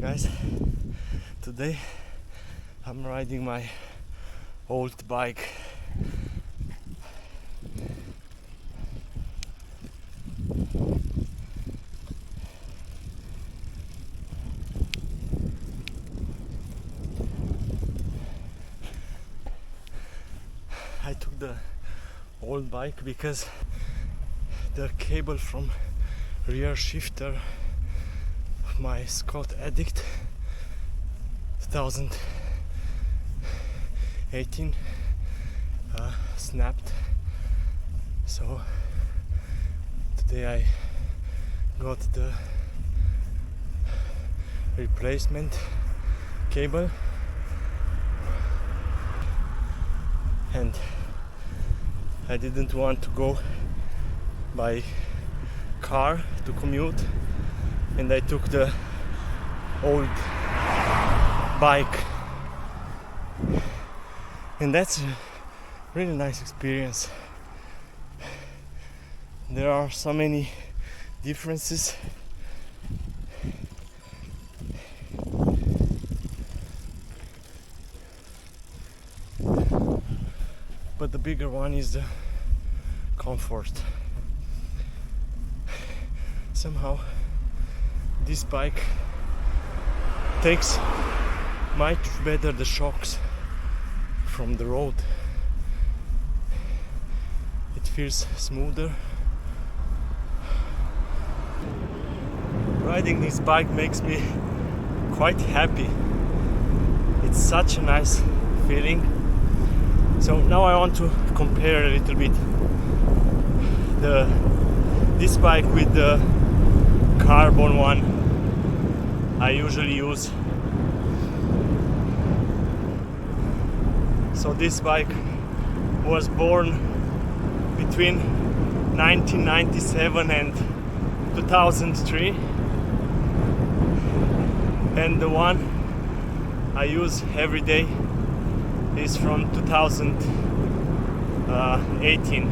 guys, today I'm riding my old bike. I took the old bike because the cable from rear shifter of my Scott Addict 2018 snapped. So today I got the replacement cable, and I didn't want to go by car to commute, and I took the old bike, and that's a really nice experience. There are so many differences. But the bigger one is the comfort. Somehow this bike takes much better the shocks from the road. It feels smoother. Riding this bike makes me quite happy. It's such a nice feeling. So now I want to compare a little bit this bike with the carbon one I usually use. So this bike was born between 1997 and 2003, and the one I use every day is from 2018.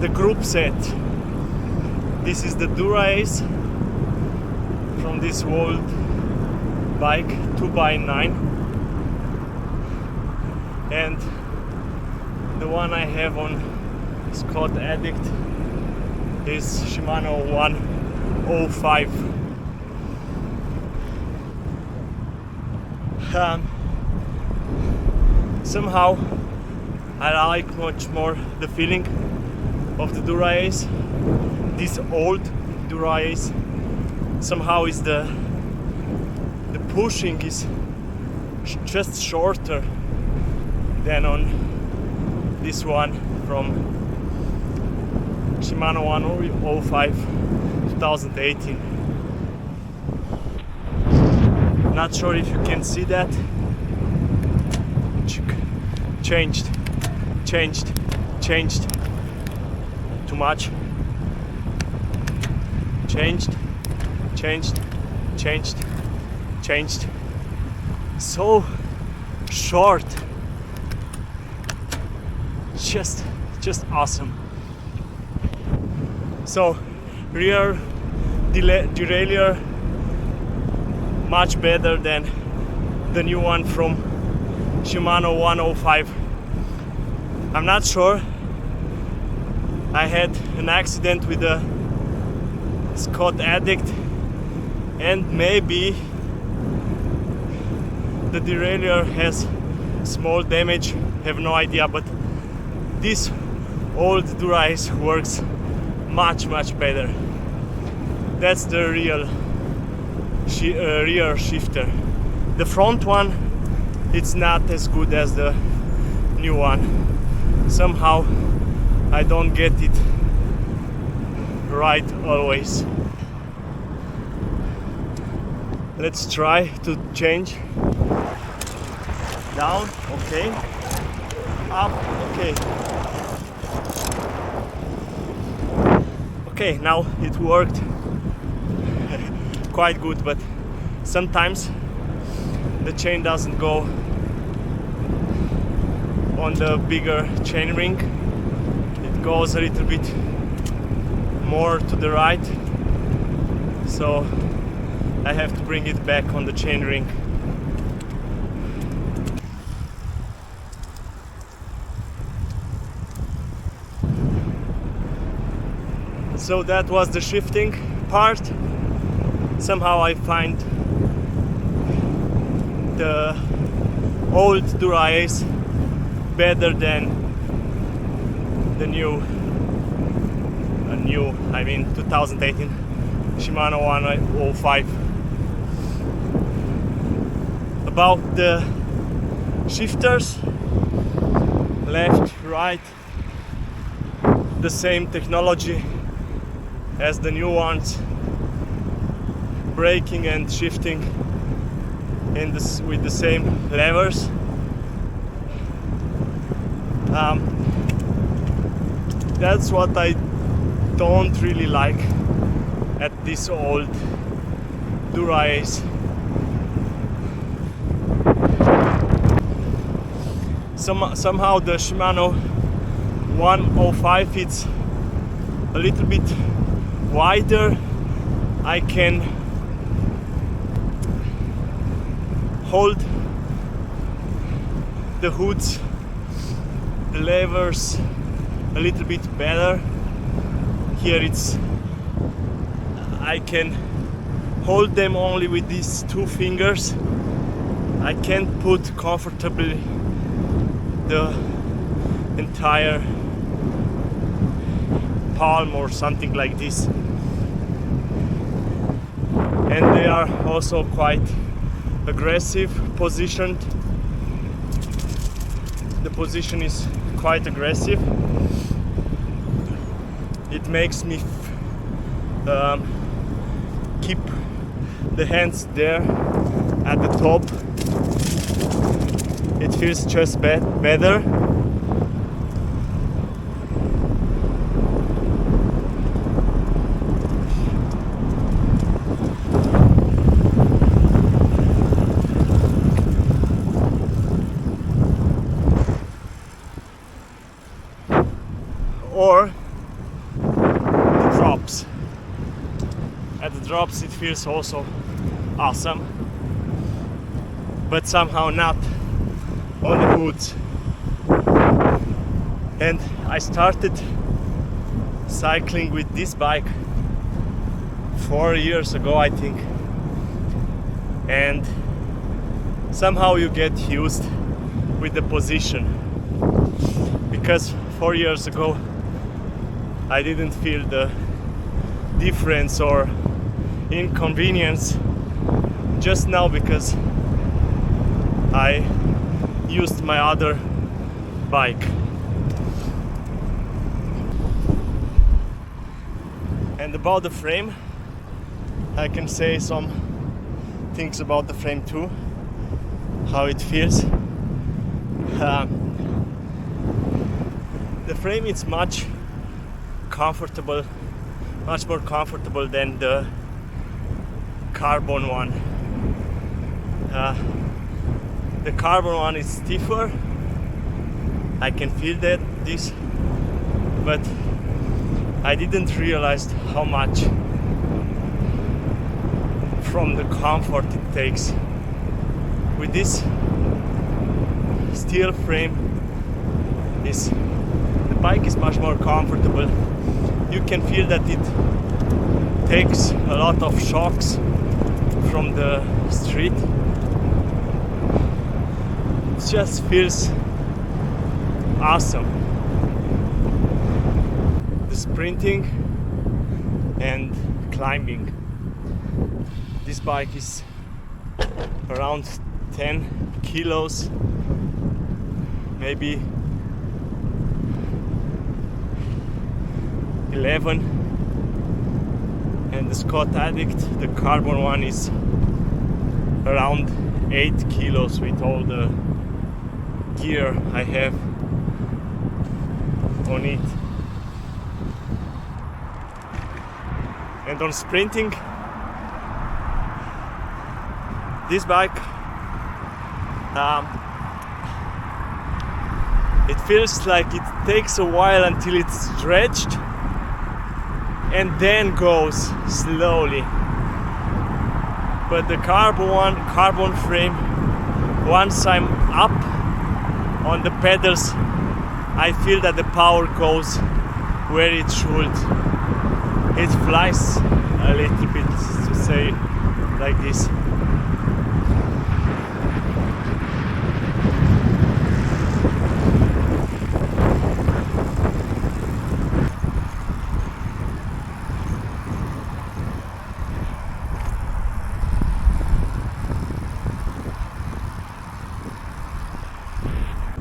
The group set. This is the Dura Ace from this old bike 2x9, and the one I have on Scott Addict is Shimano 105. Somehow I like much more the feeling of the Dura Ace. This old Dura Ace somehow is the pushing is just shorter than on this one from Shimano 105 2018. Not sure if you can see that. Changed. Too much. Changed. So short. Just awesome. So rear derailleur much better than the new one from Shimano 105. I'm not sure. I had an accident with the Scott Addict, and maybe the derailleur has small damage, have no idea, but this old Dura Ace works much better. That's the real rear shifter. The front one, it's not as good as the new one. Somehow I don't get it right always. Let's try to change. Down, okay. Up, okay. Okay, now it worked quite good, but sometimes the chain doesn't go on the bigger chain ring. It goes a little bit more to the right, so I have to bring it back on the chainring. So that was the shifting part. Somehow I find the old Dura-Ace better than the new, 2018 Shimano 105. About the shifters, left, right, the same technology as the new ones, braking and shifting with the same levers. That's what I don't really like at this old Dura-Ace. Somehow the Shimano 105, it's a little bit wider. I can hold the hoods, the levers a little bit better. Here I can hold them only with these two fingers. I can't put comfortably the entire palm or something like this. And they are also quite aggressive positioned. The position is quite aggressive. It makes me keep the hands there at the top. It feels just better. Or the drops. At the drops it feels also awesome, but somehow not on the hoods. And I started cycling with this bike 4 years ago, I think, and somehow you get used with the position, because 4 years ago I didn't feel the difference or inconvenience. Just now, because I used my other bike. And about the frame, I can say some things about the frame too, how it feels. The frame is much more comfortable than the carbon one. The carbon one is stiffer. I can feel this, but I didn't realize how much from the comfort it takes. With this steel frame, the bike is much more comfortable. You can feel that it takes a lot of shocks from the street. It just feels awesome. The sprinting and climbing. This bike is around 10 kilos, maybe 11, and the Scott Addict, the carbon one, is around 8 kilos with all the gear I have on it. And on sprinting, this bike, it feels like it takes a while until it's stretched and then goes slowly. but the carbon frame, once I'm up on the pedals, I feel that the power goes where it should. It flies a little bit, to say like this.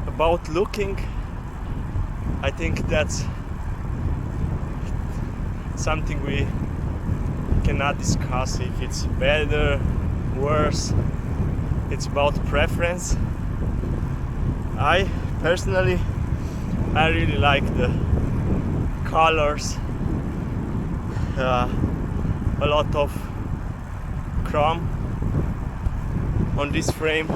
About looking, I think that's something we cannot discuss if it's better, worse. It's about preference. I personally, I really like the colors, a lot of chrome on this frame.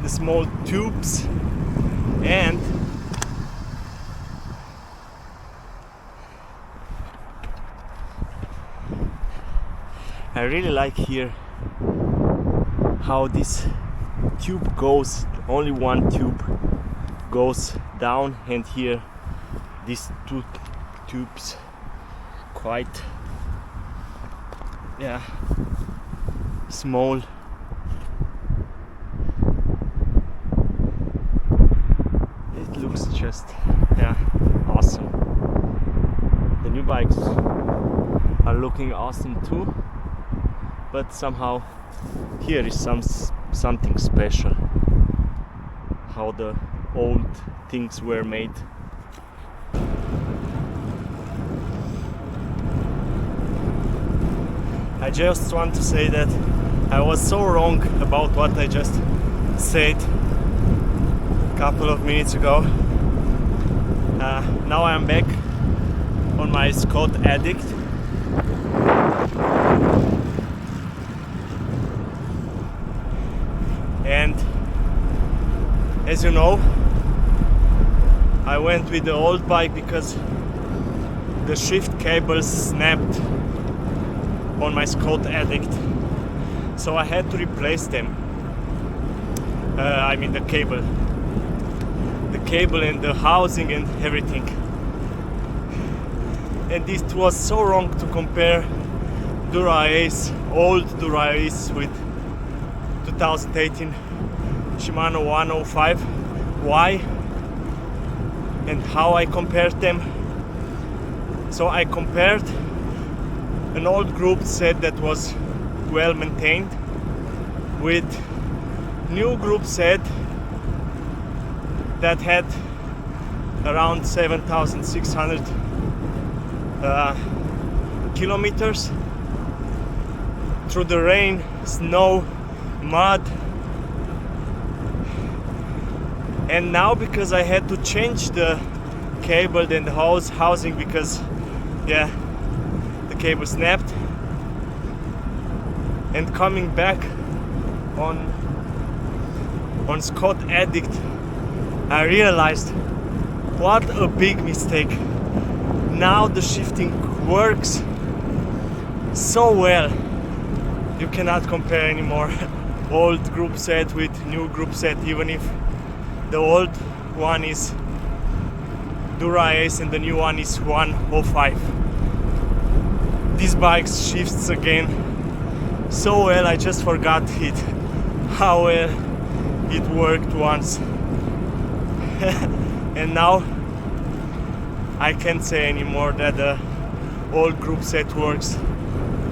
The small tubes, and I really like here how this tube goes, only one tube goes down, and here these two tubes quite small. It looks just awesome. The new bikes are looking awesome too, but somehow here is something special, how the old things were made. I just want to say that I was so wrong about what I just said a couple of minutes ago. Now I'm back on my Scott Addict. And as you know, I went with the old bike because the shift cables snapped on my Scott Addict, so I had to replace them. I mean the cable and the housing and everything. And this was so wrong to compare Dura-Ace, old Dura-Ace, with 2018 Shimano 105. Why and how I compared them? So I compared an old group set that was well maintained with new group set that had around 7,600 kilometers through the rain, snow, mud. And now, because I had to change the cable and the housing because the cable snapped, and coming back on Scott Addict, I realized what a big mistake. Now the shifting works so well, you cannot compare anymore old group set with new group set, even if the old one is Dura-Ace and the new one is 105. This bike shifts again so well, I just forgot it, how well it worked once. And now I can't say anymore that the old group set works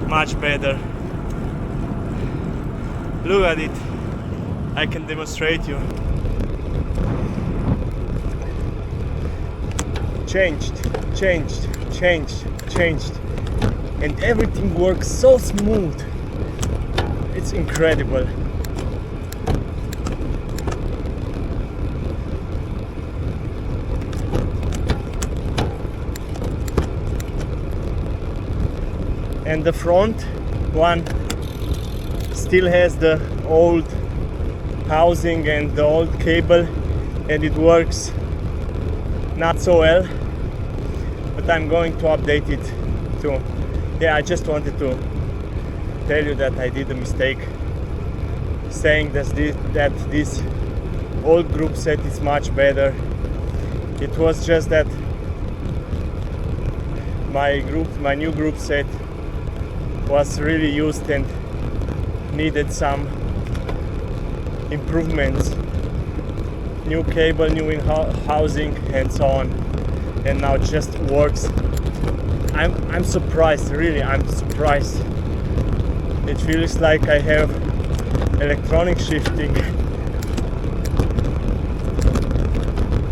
much better. Look at it, I can demonstrate you. Changed, and everything works so smooth. It's incredible. And the front one still has the old housing and the old cable, and it works not so well, but I'm going to update it too. Yeah, I just wanted to tell you that I did a mistake saying that this old group set is much better. It was just that my new group set was really used and needed some improvements, new cable, new housing and so on, and now it just works. I'm surprised, really, I'm surprised. It feels like I have electronic shifting.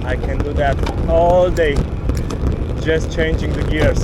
I can do that all day, just changing the gears.